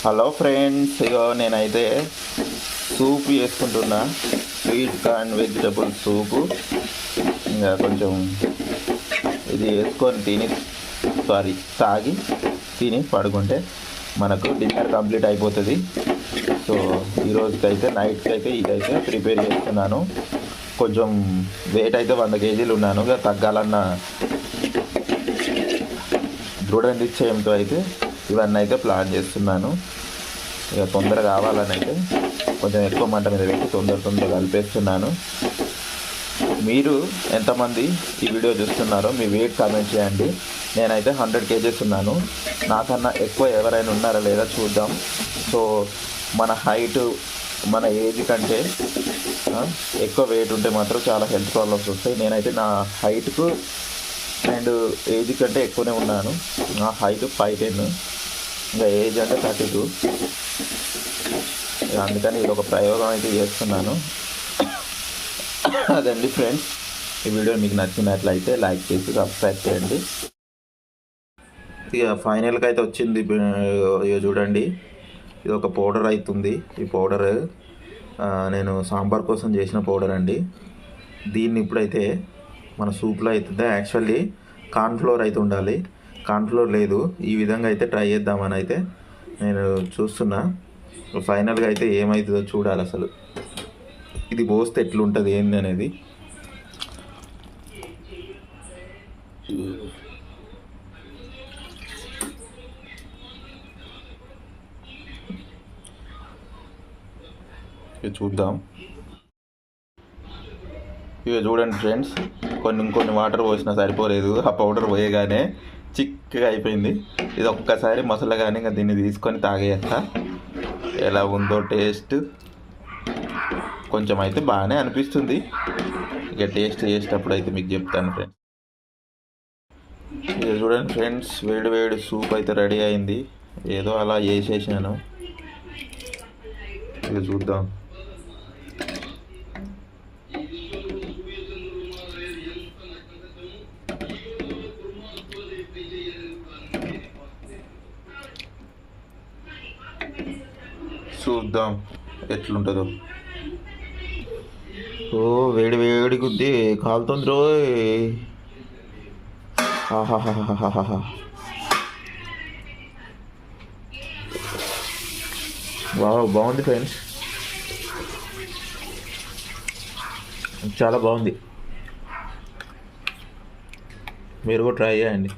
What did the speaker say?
Hello friends, ఇగో నేనైతే soup చేసుకుంటున్నా. Sweet corn vegetable సూపు. ఇంకా కొంచెం ఇది వేసుకొని తాగి తిని పడుకుంటే మనకు డిన్నర్ కంప్లీట్ అయిపోతుంది. సో ఈరోజుకైతే నైట్కి అయితే ఇదైతే ప్రిపేర్ చేస్తున్నాను. కొంచెం వెయిట్ అయితే 100 kgs ఉన్నాను. ఇక తగ్గాలన్న దృఢ నిశ్చయంతో అయితే ఇవన్నీ అయితే ప్లాన్ చేస్తున్నాను. ఇక తొందరగా కావాలని అయితే కొంచెం ఎక్కువ మంట మీద పెట్టి తొందరగా కలిపేస్తున్నాను. మీరు ఎంతమంది ఈ వీడియో చూస్తున్నారో మీ వెయిట్ కామెంట్ చేయండి. నేనైతే 100 kgs ఉన్నాను. నాకన్నా ఎక్కువ ఎవరైనా ఉన్నారా లేదా చూద్దాం. సో మన హైట్ మన ఏజ్ కంటే ఎక్కువ వెయిట్ ఉంటే మాత్రం చాలా హెల్త్ ప్రాబ్లమ్స్ వస్తాయి. నేనైతే నా హైట్కు అండ్ ఏజ్ కంటే ఎక్కువనే ఉన్నాను. నా హైట్ 5'10", ఇంకా ఏజ్ అంటే 32. అందుకని ఇది ఒక ప్రయోగం అయితే చేస్తున్నాను. అదండి ఫ్రెండ్స్, ఈ వీడియో మీకు నచ్చినట్లయితే లైక్ చేసి సబ్స్క్రైబ్ చేయండి. ఇక ఫైనల్గా అయితే వచ్చింది. ఇక చూడండి, ఇది ఒక పౌడర్ అవుతుంది. ఈ పౌడర్ నేను సాంబార్ కోసం చేసిన పౌడర్ అండి. దీన్ని ఇప్పుడైతే మన సూప్లో అవుతుంది. యాక్చువల్లీ కార్న్ఫ్లోర్ అయితే ఉండాలి, కార్న్ఫ్లోర్ లేదు. ఈ విధంగా అయితే ట్రై చేద్దామని అయితే నేను చూస్తున్నా. ఫైనల్గా అయితే ఏమవుతుందో చూడాలి. అసలు ఇది పోస్తే ఎట్లుంటుంది ఏంది అనేది. చూద్దాం. ఇక చూడండి ఫ్రెండ్స్, ఇంకొన్ని వాటర్ పోసినా సరిపోలేదు. ఆ పౌడర్ పోయగానే చిక్కగా అయిపోయింది. ఇది ఒక్కసారి మసలగానే ఇంకా దీన్ని తీసుకొని తాగేస్తా. ఎలా ఉందో టేస్ట్ కొంచెం అయితే బాగానే అనిపిస్తుంది. ఇక టేస్ట్ చేసేటప్పుడు అయితే మీకు చెప్తాను ఫ్రెండ్స్. ఇక చూడండి ఫ్రెండ్స్, వేడి వేడి సూప్ అయితే రెడీ అయింది. ఏదో అలా చేసేసాను. ఇక చూద్దాం. చూద్దాం ఎట్లుంటుందో. ఓ వేడి వేడి గుద్ది కాలుతుంది రోయ్. ఆహాహాహాహా, బాగుంది ఫ్రెండ్స్, చాలా బాగుంది. మీరు కూడా ట్రై చేయండి.